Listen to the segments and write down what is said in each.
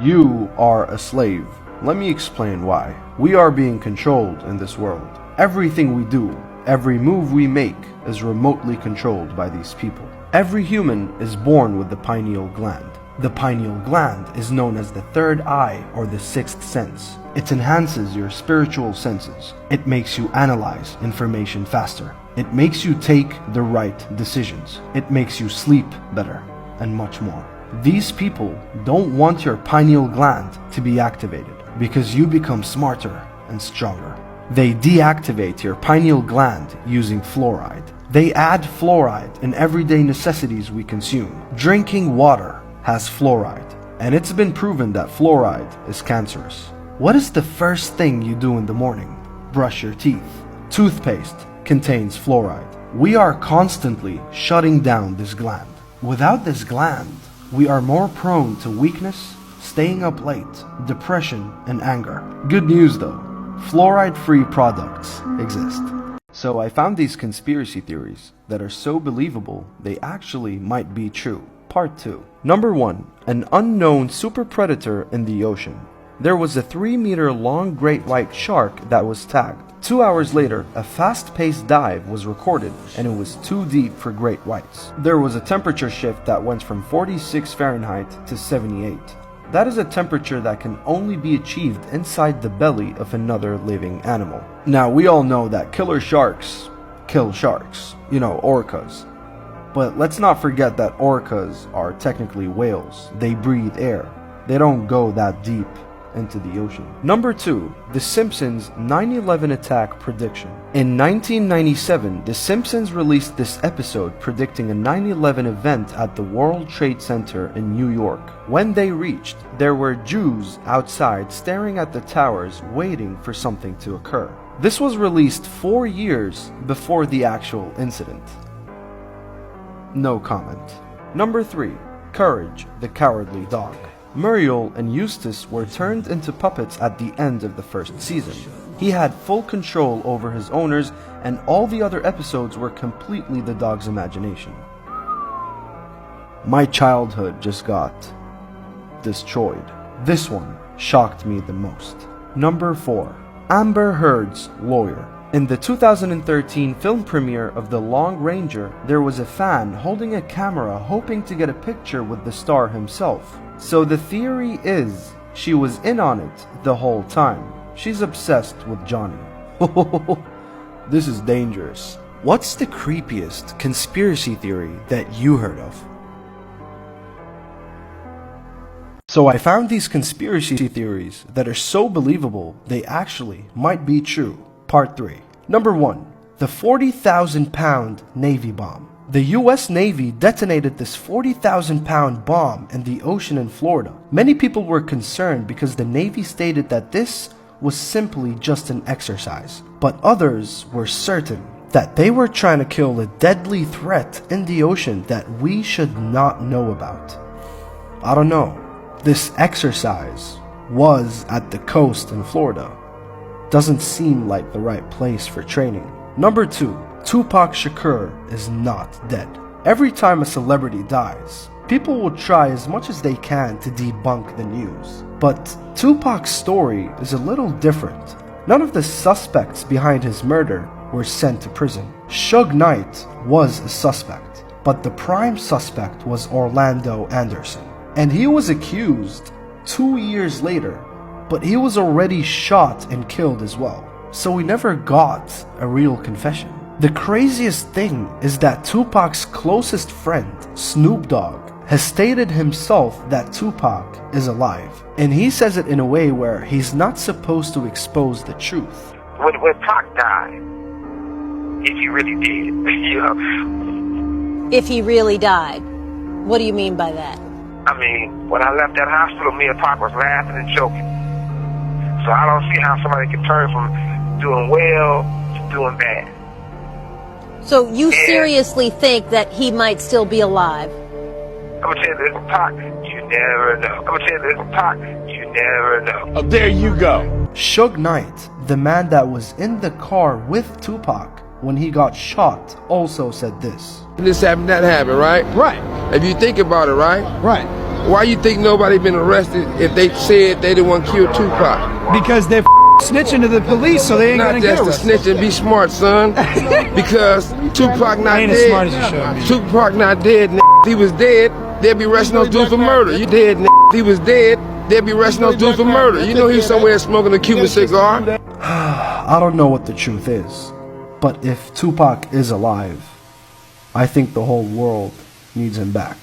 You are a slave. Let me explain why. We are being controlled in this world. Everything we do, every move we make is remotely controlled by these people. Every human is born with the pineal gland. The pineal gland is known as the third eye or the sixth sense. It enhances your spiritual senses. It makes you analyze information faster. It makes you take the right decisions. It makes you sleep better, and much more. These people don't want your pineal gland to be activated because you become smarter and stronger. They deactivate your pineal gland using fluoride. They add fluoride in everyday necessities we consume. Drinking water has fluoride, and it's been proven that fluoride is cancerous. What is the first thing you do in the morning? Brush your teeth. Toothpaste contains fluoride. We are constantly shutting down this gland. Without this gland, we are more prone to weakness, staying up late, depression, and anger. Good news though, fluoride-free products exist. So I found these conspiracy theories that are so believable they actually might be true. Part 2. Number 1. An unknown super predator in the ocean. There was a 3-meter long great white shark that was tagged. 2 hours later, a fast-paced dive was recorded and it was too deep for great whites. There was a temperature shift that went from 46 Fahrenheit to 78. That is a temperature that can only be achieved inside the belly of another living animal. Now, we all know that killer sharks kill sharks, orcas. But let's not forget that orcas are technically whales. They breathe air. They don't go that deep into the ocean. Number 2. The Simpsons 9/11 attack prediction. In 1997, The Simpsons released this episode predicting a 9/11 event at the World Trade Center in New York. When they reached, there were Jews outside staring at the towers waiting for something to occur. This was released 4 years before the actual incident. No comment. Number 3. Courage, the Cowardly Dog. Muriel and Eustace were turned into puppets at the end of the first season. He had full control over his owners, and all the other episodes were completely the dog's imagination. My childhood just got destroyed. This one shocked me the most. Number 4. Amber Heard's lawyer. In the 2013 film premiere of The Long Ranger, there was a fan holding a camera hoping to get a picture with the star himself. So the theory is she was in on it the whole time. She's obsessed with Johnny. This is dangerous. What's the creepiest conspiracy theory that you heard of? So I found these conspiracy theories that are so believable they actually might be true. Part 3. Number 1. The 40,000-pound Navy bomb. The US Navy detonated this 40,000-pound bomb in the ocean in Florida. Many people were concerned because the Navy stated that this was simply just an exercise. But others were certain that they were trying to kill a deadly threat in the ocean that we should not know about. I don't know. This exercise was at the coast in Florida. Doesn't seem like the right place for training. Number 2. Tupac Shakur is not dead. Every time a celebrity dies, people will try as much as they can to debunk the news. But Tupac's story is a little different. None of the suspects behind his murder were sent to prison. Suge Knight was a suspect, but the prime suspect was Orlando Anderson. And he was accused 2 years later, but he was already shot and killed as well. So we never got a real confession. The craziest thing is that Tupac's closest friend, Snoop Dogg, has stated himself that Tupac is alive. And he says it in a way where he's not supposed to expose the truth. When Pac died, if he really did, If he really died, what do you mean by that? I mean, when I left that hospital, me and Pac was laughing and joking. So I don't see how somebody can turn from doing well to doing bad. So you seriously think that he might still be alive? I'm gonna tell you this, Pac, you never know. I'm gonna tell you this, Pac, you never know. Oh, there you go. Suge Knight, the man that was in the car with Tupac when he got shot, also said this. This happened, that happened, right? Right. If you think about it, right? Right. Why you think nobody been arrested if they said they didn't want to kill Tupac? Because they're snitching to the police, so they ain't Not gonna get just to arrested. snitch and be smart, son. Because Tupac not ain't as dead. smart as you should be. Tupac not dead, He was dead, they'll be arresting those dudes for murder. You dead, He was dead, they'll be arresting those dudes for murder. You know he's somewhere smoking a Cuban cigar. I don't know what the truth is, but if Tupac is alive, I think the whole world needs him back.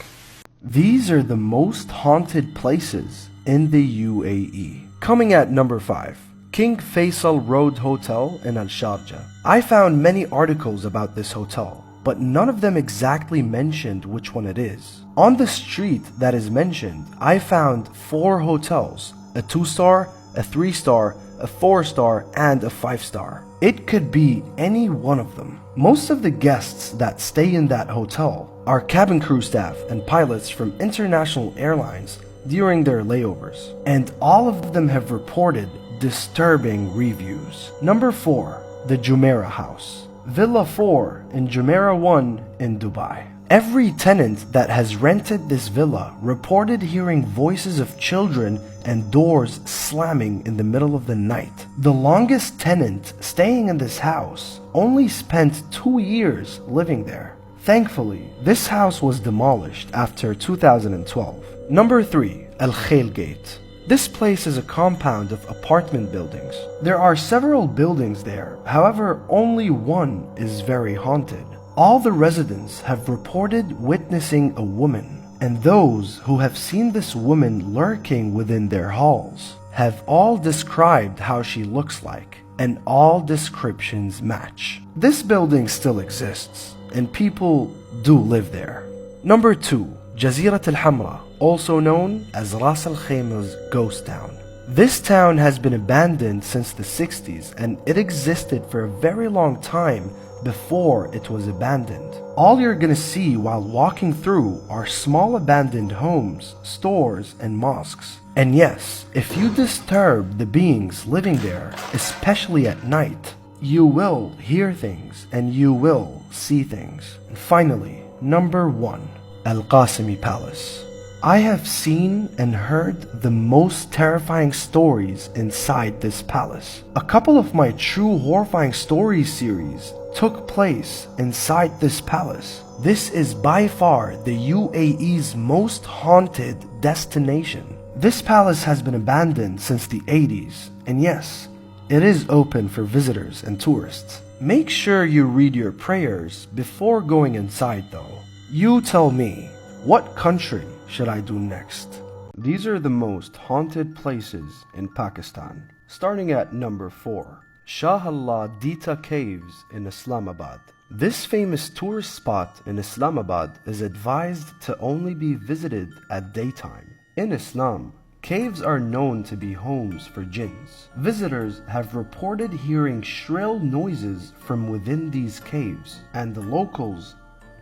These are the most haunted places in the UAE. Coming at number 5, King Faisal Road Hotel in Al Sharjah. I found many articles about this hotel, but none of them exactly mentioned which one it is. On the street that is mentioned, I found 4 hotels, a 2-star, a 3-star, a 4-star, and a 5-star. It could be any one of them. Most of the guests that stay in that hotel are cabin crew staff and pilots from international airlines during their layovers, and all of them have reported disturbing reviews. Number 4, the Jumeirah House. Villa 4 in Jumeirah 1 in Dubai. Every tenant that has rented this villa reported hearing voices of children and doors slamming in the middle of the night. The longest tenant staying in this house only spent 2 years living there. Thankfully, this house was demolished after 2012. Number 3, Al Khail Gate. This place is a compound of apartment buildings. There are several buildings there, however, only one is very haunted. All the residents have reported witnessing a woman, and those who have seen this woman lurking within their halls have all described how she looks like, and all descriptions match. This building still exists, and people do live there. Number 2, Jazirat Al Hamra, also known as Ras Al Khaimah's ghost town. This town has been abandoned since the 60s, and it existed for a very long time before it was abandoned. All you're gonna see while walking through are small abandoned homes, stores, and mosques. And yes, if you disturb the beings living there, especially at night, you will hear things and you will see things. And finally, number 1, Al Qasimi Palace. I have seen and heard the most terrifying stories inside this palace. A couple of my true horrifying stories series took place inside this palace. This is by far the UAE's most haunted destination. This palace has been abandoned since the 80s, and yes, it is open for visitors and tourists. Make sure you read your prayers before going inside though. You tell me, what country should I do next? These are the most haunted places in Pakistan. Starting at number 4, Shah Allah Dita Caves in Islamabad. This famous tourist spot in Islamabad is advised to only be visited at daytime. In Islam, caves are known to be homes for jinns. Visitors have reported hearing shrill noises from within these caves, and the locals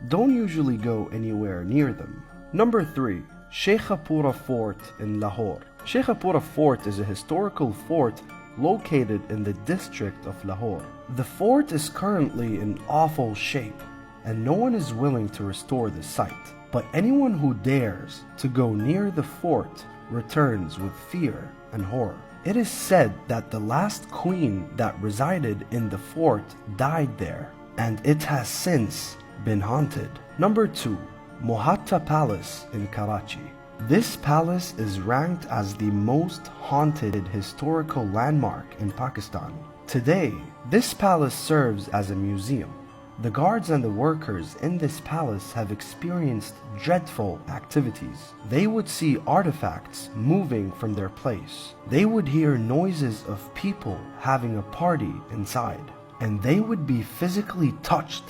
don't usually go anywhere near them. Number 3, Sheikhapura Fort in Lahore. Sheikhapura Fort is a historical fort located in the district of Lahore. The fort is currently in awful shape, and no one is willing to restore the site. But anyone who dares to go near the fort returns with fear and horror. It is said that the last queen that resided in the fort died there, and it has since been haunted. Number 2, Mohatta Palace in Karachi. This palace is ranked as the most haunted historical landmark in Pakistan. Today, this palace serves as a museum. The guards and the workers in this palace have experienced dreadful activities. They would see artifacts moving from their place. They would hear noises of people having a party inside. And they would be physically touched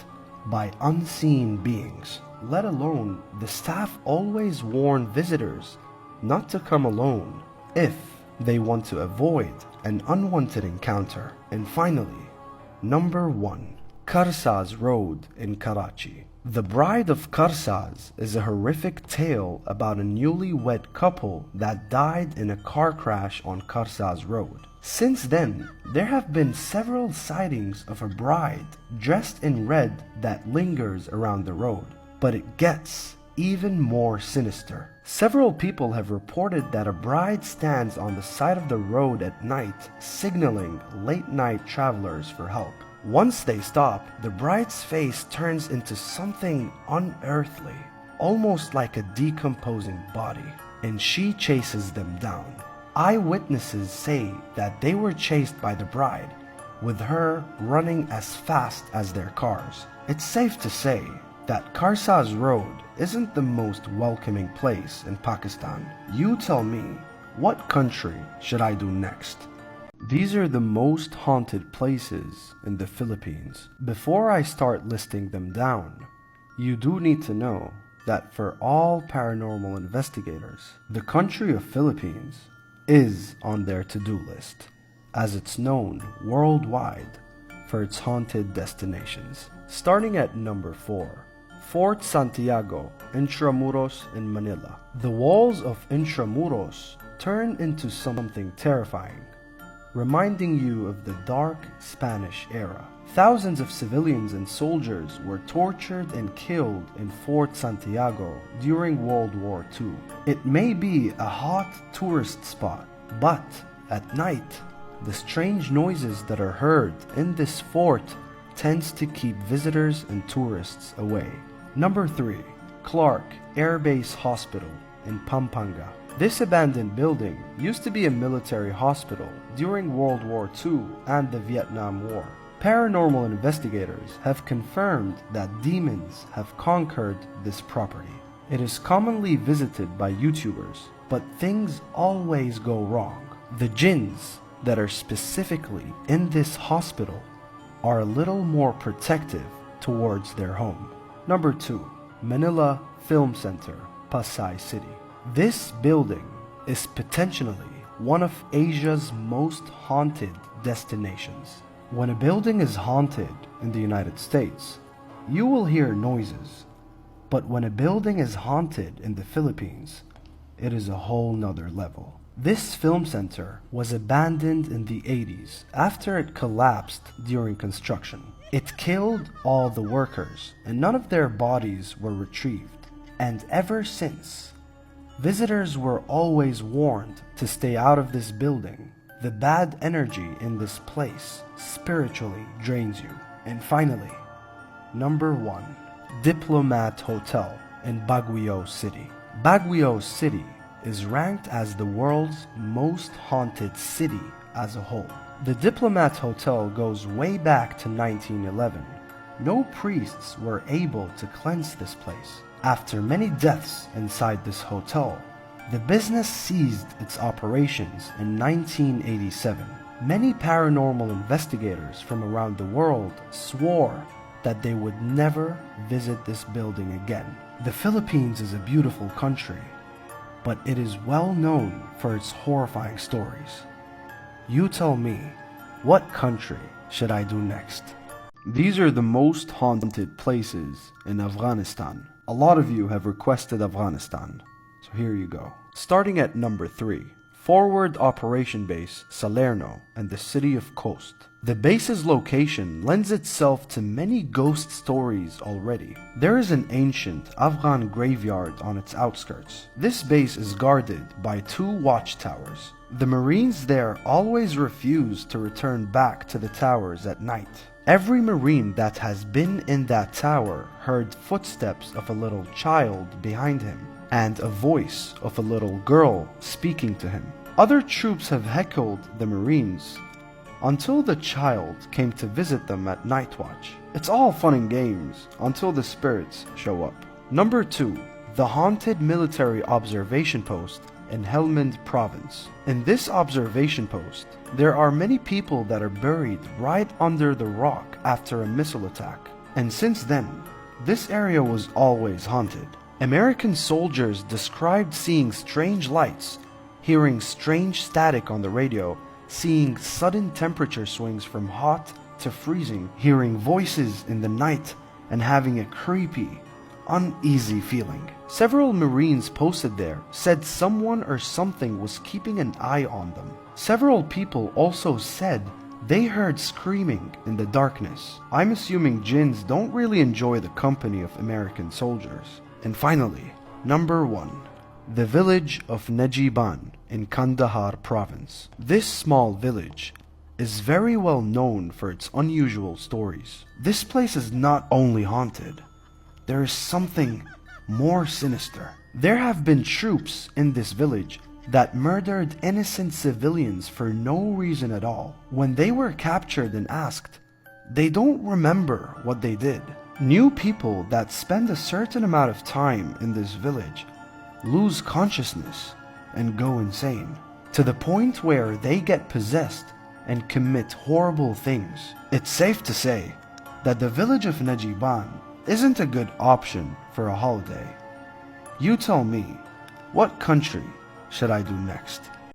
by unseen beings. Let alone, the staff always warn visitors not to come alone if they want to avoid an unwanted encounter. And finally, number 1, Karsaz Road in Karachi. The Bride of Karsaz is a horrific tale about a newlywed couple that died in a car crash on Karsaz Road. Since then, there have been several sightings of a bride dressed in red that lingers around the road. But it gets even more sinister. Several people have reported that a bride stands on the side of the road at night, signaling late-night travelers for help. Once they stop, the bride's face turns into something unearthly, almost like a decomposing body, and she chases them down. Eyewitnesses say that they were chased by the bride, with her running as fast as their cars. It's safe to say that Karsaz Road isn't the most welcoming place in Pakistan. You tell me, what country should I do next? These are the most haunted places in the Philippines. Before I start listing them down, you do need to know that for all paranormal investigators, the country of Philippines is on their to-do list, as it's known worldwide for its haunted destinations. Starting at number 4, Fort Santiago, Intramuros in Manila. The walls of Intramuros turn into something terrifying, reminding you of the dark Spanish era. Thousands of civilians and soldiers were tortured and killed in Fort Santiago during World War II. It may be a hot tourist spot, but at night, the strange noises that are heard in this fort tends to keep visitors and tourists away. Number 3, Clark Air Base Hospital in Pampanga. This abandoned building used to be a military hospital during World War II and the Vietnam War. Paranormal investigators have confirmed that demons have conquered this property. It is commonly visited by YouTubers, but things always go wrong. The jinns that are specifically in this hospital are a little more protective towards their home. Number 2, Manila Film Center, Pasay City. This building is potentially one of Asia's most haunted destinations. When a building is haunted in the United States, you will hear noises. But when a building is haunted in the Philippines, it is a whole nother level. This film center was abandoned in the 80s after it collapsed during construction. It killed all the workers and none of their bodies were retrieved. And ever since, visitors were always warned to stay out of this building. The bad energy in this place spiritually drains you. And finally, number 1, Diplomat Hotel in Baguio City. Baguio City is ranked as the world's most haunted city as a whole. The Diplomat Hotel goes way back to 1911. No priests were able to cleanse this place. After many deaths inside this hotel, the business ceased its operations in 1987. Many paranormal investigators from around the world swore that they would never visit this building again. The Philippines is a beautiful country, but it is well known for its horrifying stories. You tell me, what country should I do next? These are the most haunted places in Afghanistan. A lot of you have requested Afghanistan, so here you go. Starting at number 3, Forward Operation Base Salerno and the city of Khost. The base's location lends itself to many ghost stories already. There is an ancient Afghan graveyard on its outskirts. This base is guarded by 2 watchtowers. The Marines there always refuse to return back to the towers at night. Every Marine that has been in that tower heard footsteps of a little child behind him and a voice of a little girl speaking to him. Other troops have heckled the Marines until the child came to visit them at night watch. It's all fun and games until the spirits show up. Number 2, the haunted military observation post in Helmand province. In this observation post, there are many people that are buried right under the rock after a missile attack. And since then, this area was always haunted. American soldiers described seeing strange lights, hearing strange static on the radio, seeing sudden temperature swings from hot to freezing, hearing voices in the night, and having a creepy, uneasy feeling. Several Marines posted there said someone or something was keeping an eye on them. Several people also said they heard screaming in the darkness. I'm assuming jinns don't really enjoy the company of American soldiers. And finally, number 1. The village of Najiban in Kandahar province. This small village is very well known for its unusual stories. This place is not only haunted, there is something more sinister. There have been troops in this village that murdered innocent civilians for no reason at all. When they were captured and asked, they don't remember what they did. New people that spend a certain amount of time in this village lose consciousness and go insane, to the point where they get possessed and commit horrible things. It's safe to say that the village of Najiban isn't a good option for a holiday. You tell me, what country should I do next?